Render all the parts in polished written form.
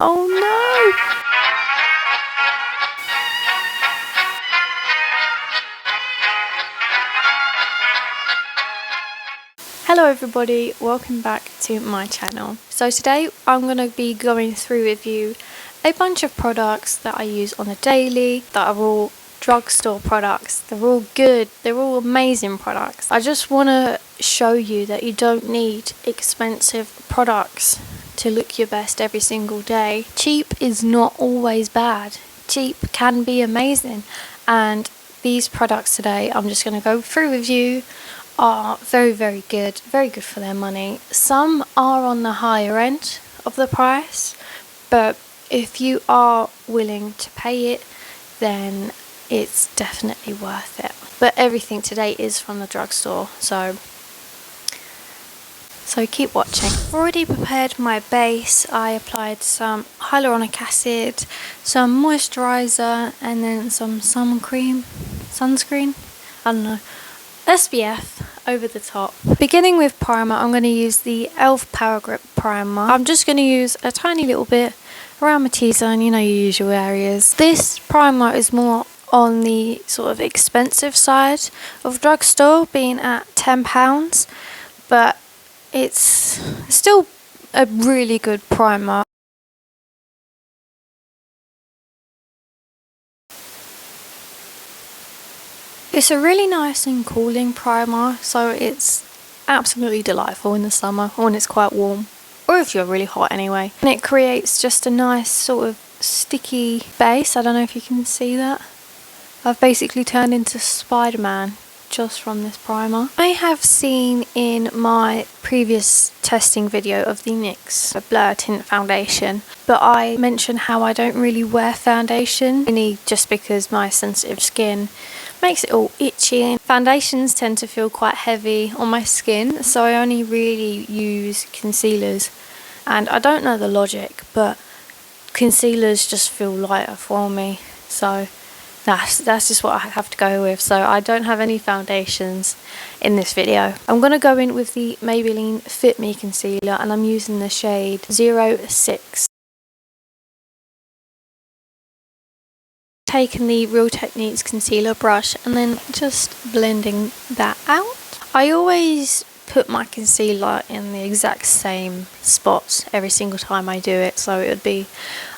Oh no! Hello everybody, welcome back to my channel. So today I'm going to be going through with you a bunch of products that I use on a daily that are all drugstore products. They're all good, they're all amazing products. I just want to show you that you don't need expensive products to look your best every single day. Cheap is not always bad. Cheap can be amazing, and these products today I'm just going to go through with you are very good for their money. Some are on the higher end of the price, but if you are willing to pay it, then it's definitely worth it. But everything today is from the drugstore, so keep watching. I've already prepared my base. I applied some hyaluronic acid, some moisturizer, and then some sunscreen, I don't know, SPF over the top. Beginning with primer, I'm going to use the e.l.f. Power Grip Primer. I'm just going to use a tiny little bit around my T-zone, you know, your usual areas. This primer is more on the sort of expensive side of drugstore, being at £10, but it's still a really good primer. It's a really nice and cooling primer, so it's absolutely delightful in the summer or when it's quite warm, or if you're really hot anyway. And it creates just a nice sort of sticky base. I don't know if you can see that. I've basically turned into Spider-Man just from this primer. I have seen in my previous testing video of the NYX Blur Tint Foundation, but I mentioned how I don't really wear foundation, only just because my sensitive skin makes it all itchy, and foundations tend to feel quite heavy on my skin, so I only really use concealers. And I don't know the logic, but concealers just feel lighter for me, so that's just what I have to go with. So I don't have any foundations in this video. I'm going to go in with the Maybelline Fit Me Concealer, and I'm using the shade 06. Taking the Real Techniques concealer brush and then just blending that out. I always put my concealer in the exact same spots every single time I do it, so it would be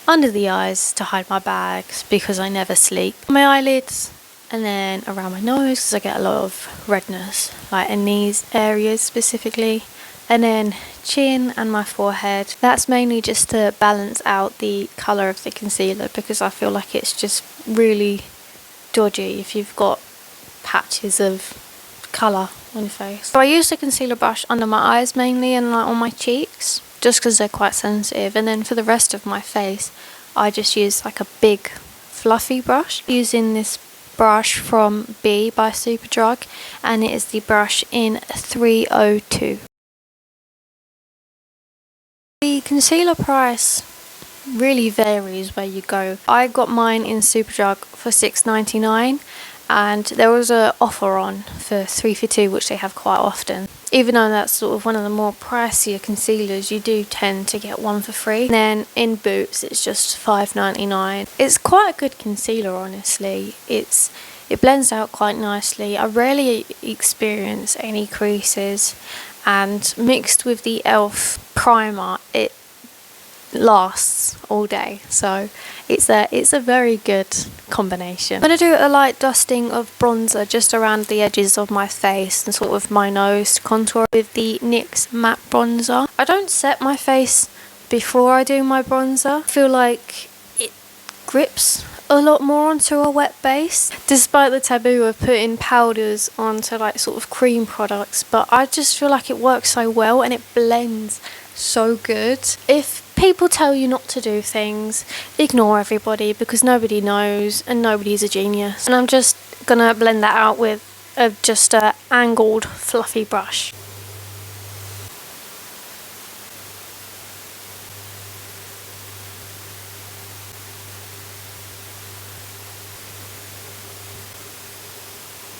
under the eyes to hide my bags because I never sleep, my eyelids, and then around my nose because I get a lot of redness, like in these areas specifically, and then chin and my forehead. That's mainly just to balance out the colour of the concealer, because I feel like it's just really dodgy if you've got patches of colour on your face. So I use the concealer brush under my eyes mainly, and like on my cheeks, just because they're quite sensitive, and then for the rest of my face I just use like a big fluffy brush. Using this brush from B by Superdrug, and it is the brush in 302. The concealer price really varies where you go. I got mine in Superdrug for $6.99, and there was an offer on for 3 for 2, which they have quite often. Even though that's sort of one of the more pricier concealers, you do tend to get 1 for 3. And then in Boots it's just $5.99. It's quite a good concealer, honestly. It blends out quite nicely. I rarely experience any creases, and mixed with the e.l.f. primer, it lasts all day, so it's a very good combination. I'm going to do a light dusting of bronzer just around the edges of my face and sort of my nose to contour with the NYX matte bronzer. I don't set my face before I do my bronzer. I feel like it grips a lot more onto a wet base, despite the taboo of putting powders onto like sort of cream products, but I just feel like it works so well and it blends so good. If people tell you not to do things, ignore everybody, because nobody knows and nobody's a genius. And I'm just gonna blend that out with just a angled fluffy brush.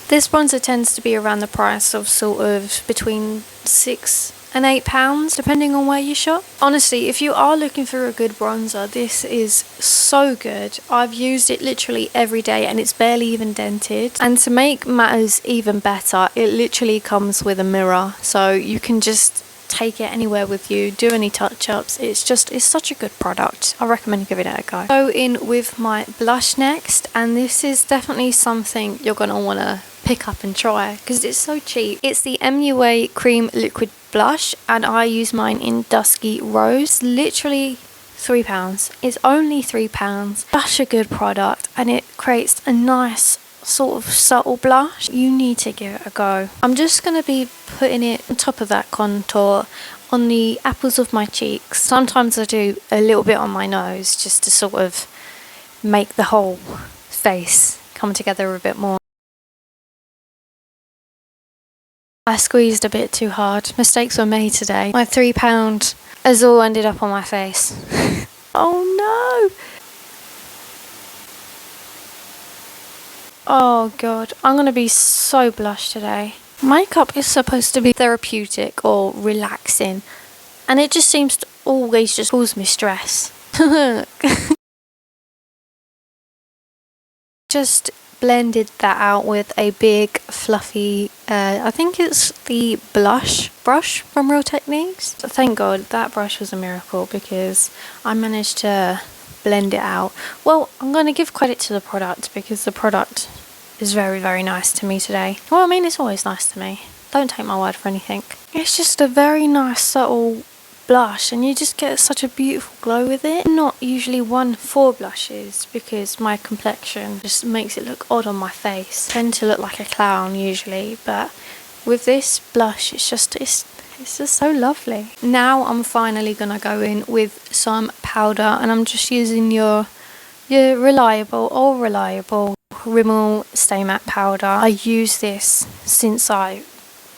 This bronzer tends to be around the price of sort of between £6 and £8 depending on where you shop. Honestly, if you are looking for a good bronzer, this is so good. I've used it literally every day and it's barely even dented. And to make matters even better, it literally comes with a mirror, so you can just take it anywhere with you, do any touch-ups. It's such a good product. I recommend giving it a go. Go in with my blush next, and this is definitely something you're gonna want to pick up and try because it's so cheap. It's the MUA Cream Liquid Blush, and I use mine in Dusky Rose. Literally £3. It's only £3. Such a good product, and it creates a nice sort of subtle blush. You need to give it a go. I'm just going to be putting it on top of that contour on the apples of my cheeks. Sometimes I do a little bit on my nose just to sort of make the whole face come together a bit more. I squeezed a bit too hard. Mistakes were made today. My £3 has all ended up on my face. Oh no! Oh god, I'm gonna be so blushed today. Makeup is supposed to be therapeutic or relaxing, and it just seems to always just cause me stress. Just blended that out with a big fluffy, I think it's the blush brush from Real Techniques. Thank god that brush was a miracle because I managed to blend it out. Well, I'm going to give credit to the product because the product is very, very nice to me today. Well, I mean, it's always nice to me. Don't take my word for anything. It's just a very nice subtle blush, and you just get such a beautiful glow with it. I'm not usually one for blushes because my complexion just makes it look odd on my face. I tend to look like a clown usually, but with this blush, it's just so lovely. Now I'm finally gonna go in with some powder, and I'm just using your reliable Rimmel Stay Matte powder. I use this since I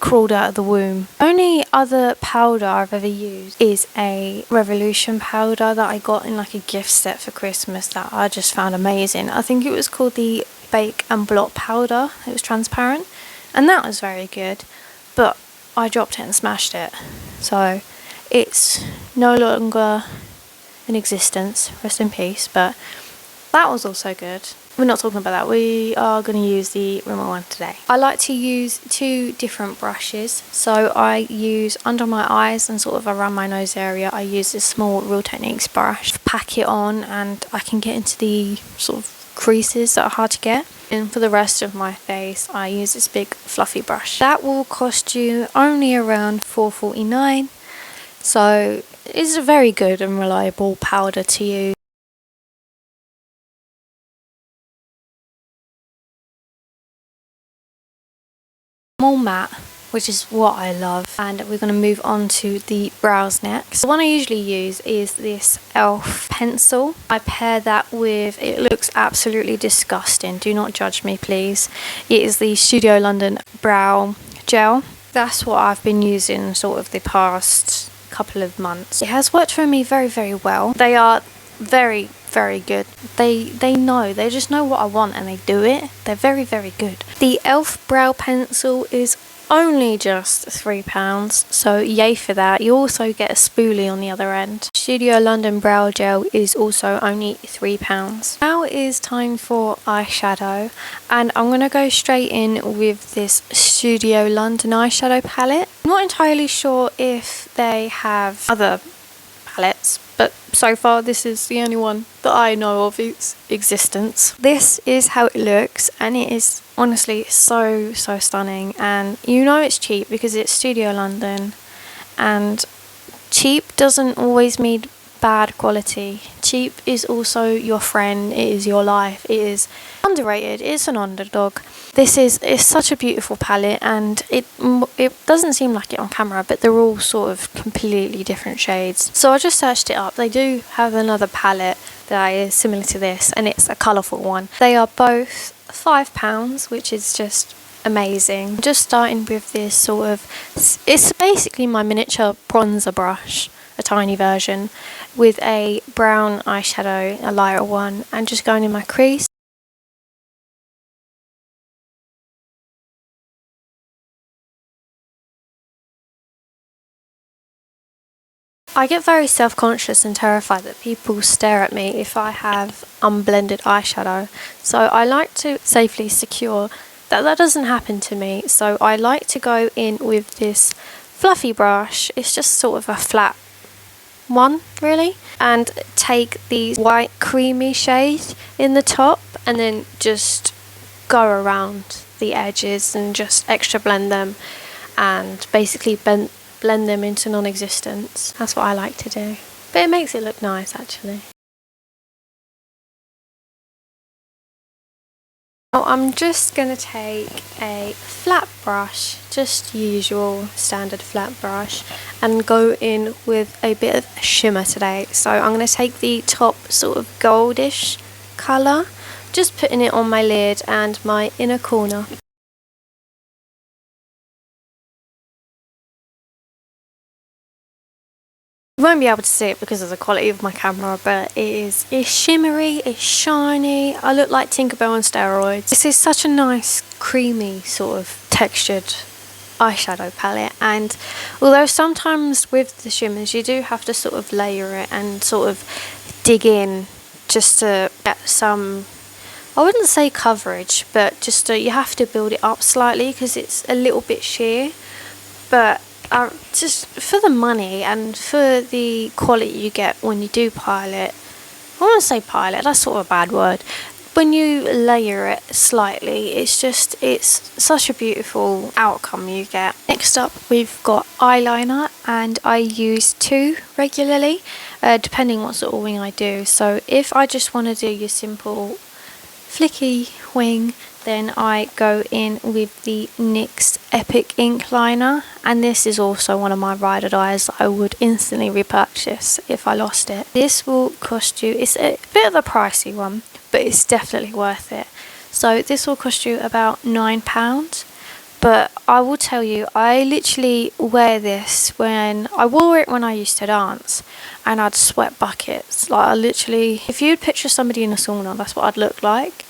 crawled out of the womb. Only other powder I've ever used is a Revolution powder that I got in like a gift set for Christmas that I just found amazing. I think it was called the Bake and Blot powder. It was transparent, and that was very good, but I dropped it and smashed it, so it's no longer in existence. Rest in peace. But that was also good. We're not talking about that. We are going to use the Rimmel one today. I like to use two different brushes. So I use under my eyes and sort of around my nose area, I use this small Real Techniques brush. Pack it on and I can get into the sort of creases that are hard to get. And for the rest of my face, I use this big fluffy brush. That will cost you only around £4.49. So it's a very good and reliable powder to use. More matte, which is what I love, and we're going to move on to the brows next. The one I usually use is this e.l.f. pencil. I pair that with, it looks absolutely disgusting, do not judge me please, it is the Studio London brow gel. That's what I've been using sort of the past couple of months. It has worked for me very, very well. They are very, very good. They know, they just know what I want and they do it. They're very, very good. The e.l.f. brow pencil is only just £3, so yay for that. You also get a spoolie on the other end. Studio London brow gel is also only £3. Now it is time for eyeshadow, and I'm going to go straight in with this Studio London eyeshadow palette. I'm not entirely sure if they have other palettes, but so far this is the only one that I know of its existence. This is how it looks, and it is honestly so stunning, and you know it's cheap because it's Studio London, and cheap doesn't always mean bad quality. Cheap is also your friend, it is your life, it is underrated, it's an underdog. This is such a beautiful palette, and it doesn't seem like it on camera, but they're all sort of completely different shades. So I just searched it up. They do have another palette that is similar to this, and it's a colourful one. They are both £5, which is just amazing. I'm just starting with this sort of, it's basically my miniature bronzer brush, a tiny version, with a brown eyeshadow, a lighter one, and just going in my crease. I get very self-conscious and terrified that people stare at me if I have unblended eyeshadow. So I like to safely secure that doesn't happen to me. So I like to go in with this fluffy brush. It's just sort of a flat one, really, and take the white creamy shade in the top and then just go around the edges and just extra blend them and basically blend them into non-existence. That's what I like to do, but it makes it look nice actually. Now I'm just going to take a flat brush, just usual standard flat brush, and go in with a bit of shimmer today. So I'm going to take the top sort of goldish colour, just putting it on my lid and my inner corner. You won't be able to see it because of the quality of my camera, but it's shimmery, it's shiny. I look like Tinkerbell on steroids. This is such a nice creamy sort of textured eyeshadow palette, and although sometimes with the shimmers you do have to sort of layer it and sort of dig in just to get some, I wouldn't say coverage, but just you have to build it up slightly because it's a little bit sheer, but just for the money and for the quality you get when you do pile it, I want to say pile it, that's sort of a bad word, when you layer it slightly, it's such a beautiful outcome you get. Next up we've got eyeliner, and I use 2 regularly depending what sort of wing I do. So if I just want to do your simple flicky wing, then I go in with the NYX Epic Ink Liner, and this is also one of my ride or dies that I would instantly repurchase if I lost it. This will cost you, it's a bit of a pricey one, but it's definitely worth it. So this will cost you about £9, but I will tell you, I literally wear this when I wore it when I used to dance, and I'd sweat buckets. Like I literally, if you'd picture somebody in a sauna, that's what I'd look like.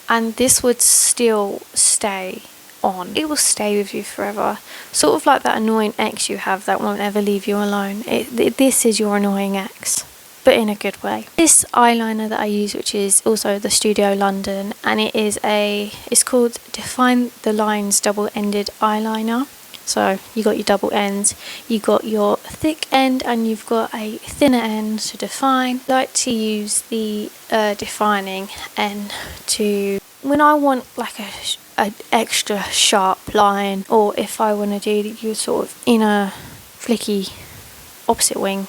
And this would still stay on. It will stay with you forever. Sort of like that annoying ex you have that won't ever leave you alone. This is your annoying ex, but in a good way. This eyeliner that I use, which is also the Studio London, and it's called Define the Lines Double-Ended Eyeliner. So you got your double ends, you got your thick end, and you've got a thinner end to define. I like to use the defining end to, when I want like a extra sharp line, or if I want to do your sort of inner flicky opposite wing,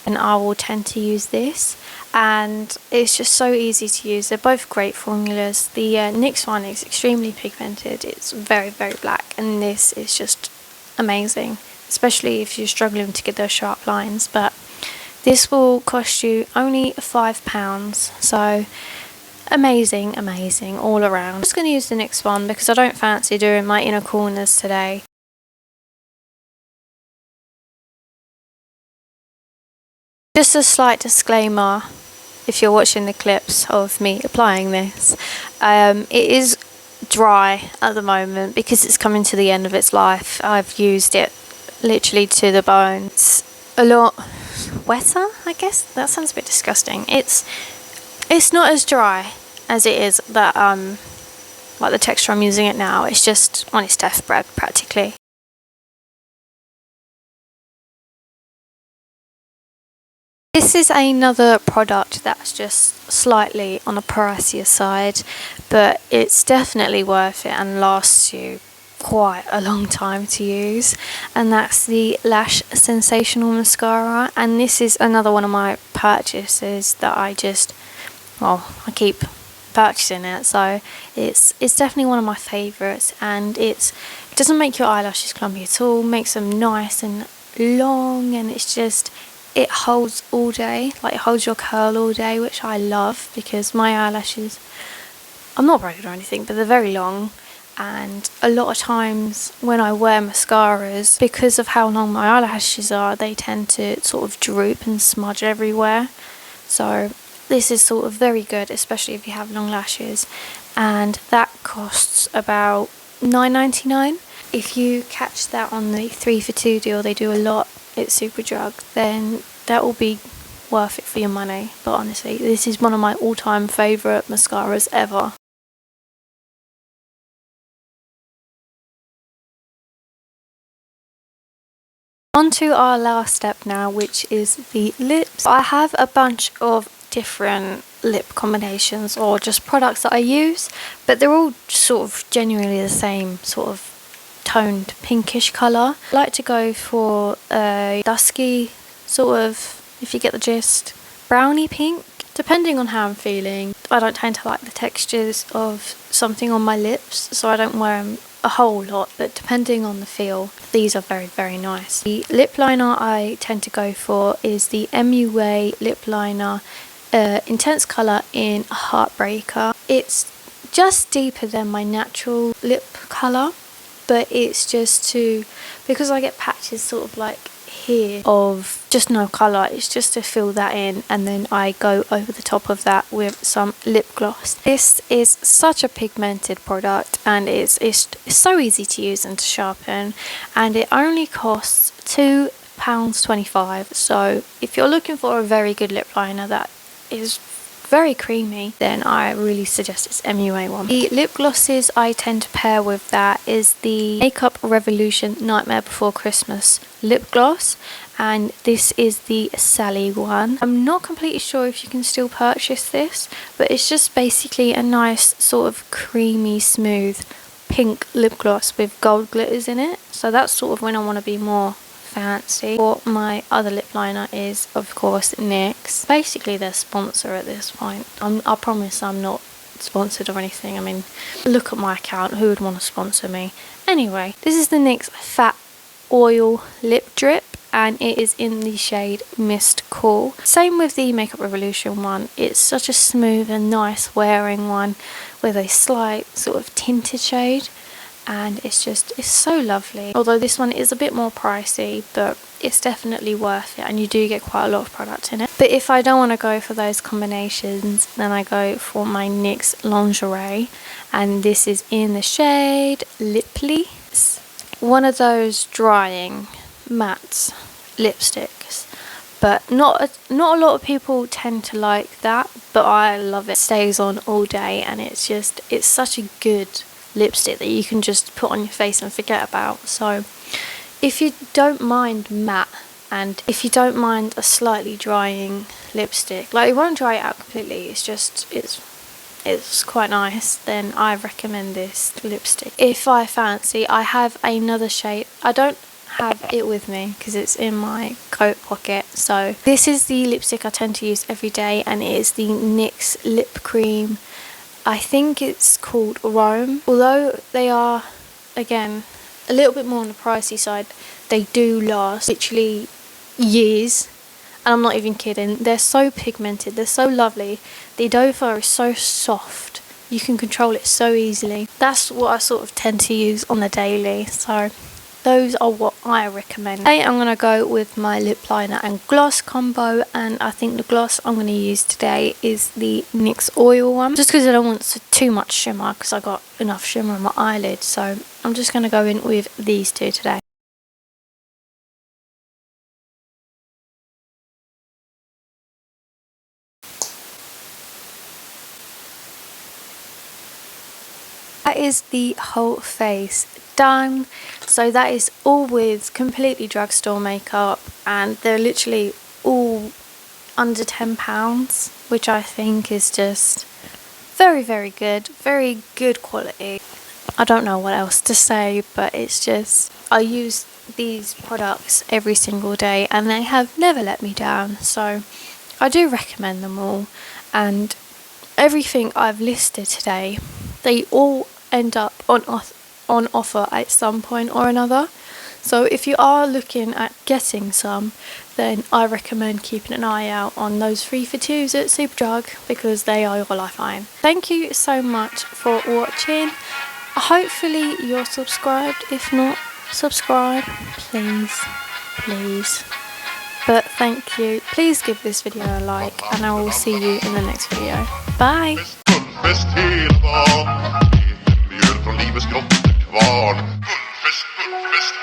and I will tend to use this, and it's just so easy to use. They're both great formulas. The NYX one is extremely pigmented, it's very black, and this is just amazing, especially if you're struggling to get those sharp lines. But this will cost you only £5, so amazing all around. I'm just going to use the NYX one because I don't fancy doing my inner corners today. Just a slight disclaimer, if you're watching the clips of me applying this, it is dry at the moment because it's coming to the end of its life. I've used it literally to the bone. It's a lot wetter, I guess. That sounds a bit disgusting. It's not as dry as it is that like the texture I'm using it now. It's just on its deathbed practically. This is another product that's just slightly on a pricier side, but it's definitely worth it and lasts you quite a long time to use, and that's the Lash Sensational Mascara. And this is another one of my purchases that I keep purchasing it, so it's definitely one of my favourites, and it doesn't make your eyelashes clumpy at all, makes them nice and long, and it holds all day, like it holds your curl all day, which I love because my eyelashes, I'm not braided or anything, but they're very long, and a lot of times when I wear mascaras, because of how long my eyelashes are, they tend to sort of droop and smudge everywhere. So this is sort of very good, especially if you have long lashes, and that costs about £9.99. If you catch that on the 3 for 2 deal, they do a lot at Superdrug, then that will be worth it for your money. But honestly, this is one of my all-time favourite mascaras ever. On to our last step now, which is the lips. I have a bunch of different lip combinations or just products that I use, but they're all sort of genuinely the same sort of toned pinkish colour. I like to go for a dusky sort of, if you get the gist, brownie pink, depending on how I'm feeling. I don't tend to like the textures of something on my lips, so I don't wear them a whole lot, but depending on the feel, these are very, very nice. The lip liner I tend to go for is the MUA lip liner intense colour in Heartbreaker. It's just deeper than my natural lip colour, but it's just because I get patches sort of like here of just no colour, it's just to fill that in, and then I go over the top of that with some lip gloss. This is such a pigmented product, and it's so easy to use and to sharpen, and it only costs £2.25. so if you're looking for a very good lip liner that is very creamy, then I really suggest this MUA one. The lip glosses I tend to pair with that is the Makeup Revolution Nightmare Before Christmas lip gloss, and this is the Sally one. I'm not completely sure if you can still purchase this, but it's just basically a nice sort of creamy smooth pink lip gloss with gold glitters in it, so that's sort of when I want to be more fancy. What my other lip liner is, of course, NYX. Basically their sponsor at this point. I promise I'm not sponsored or anything. I mean, look at my account, who would want to sponsor me? Anyway, this is the NYX Fat Oil Lip Drip, and it is in the shade Mist Cool. Same with the Makeup Revolution one. It's such a smooth and nice wearing one with a slight sort of tinted shade, and it's so lovely. Although this one is a bit more pricey, but it's definitely worth it, and you do get quite a lot of product in it. But if I don't want to go for those combinations, then I go for my NYX Lingerie, and this is in the shade Lipply. It's one of those drying matte lipsticks, but not a lot of people tend to like that, but I love it. It stays on all day, and it's such a good lipstick that you can just put on your face and forget about. So if you don't mind matte, and if you don't mind a slightly drying lipstick, like it won't dry it out completely, it's quite nice, then I recommend this lipstick. If I fancy, I have another shade. I don't have it with me because it's in my coat pocket. So this is the lipstick I tend to use every day, and it is the NYX Lip Cream. I think it's called Rome. Although they are, again, a little bit more on the pricey side, they do last literally years. And I'm not even kidding. They're so pigmented. They're so lovely. The doe fur is so soft. You can control it so easily. That's what I sort of tend to use on the daily. So those are what I recommend. Today I'm going to go with my lip liner and gloss combo, and I think the gloss I'm going to use today is the NYX Oil one, just because I don't want too much shimmer, because I got enough shimmer on my eyelid. So I'm just going to go in with these two today. That is the whole face done. So that is all with completely drugstore makeup, and they're literally all under £10, which I think is just very, very good. Very good quality. I don't know what else to say, but it's just, I use these products every single day and they have never let me down. So I do recommend them all, and everything I've listed today, they all end up on offer at some point or another. So if you are looking at getting some, then I recommend keeping an eye out on those 3 for 2s at Superdrug, because they are your lifeline. Thank you so much for watching. Hopefully you're subscribed. If not, subscribe, please. But thank you. Please give this video a like, and I will see you in the next video. Bye! Från livets grottekvarn. Bullfest, bullfest,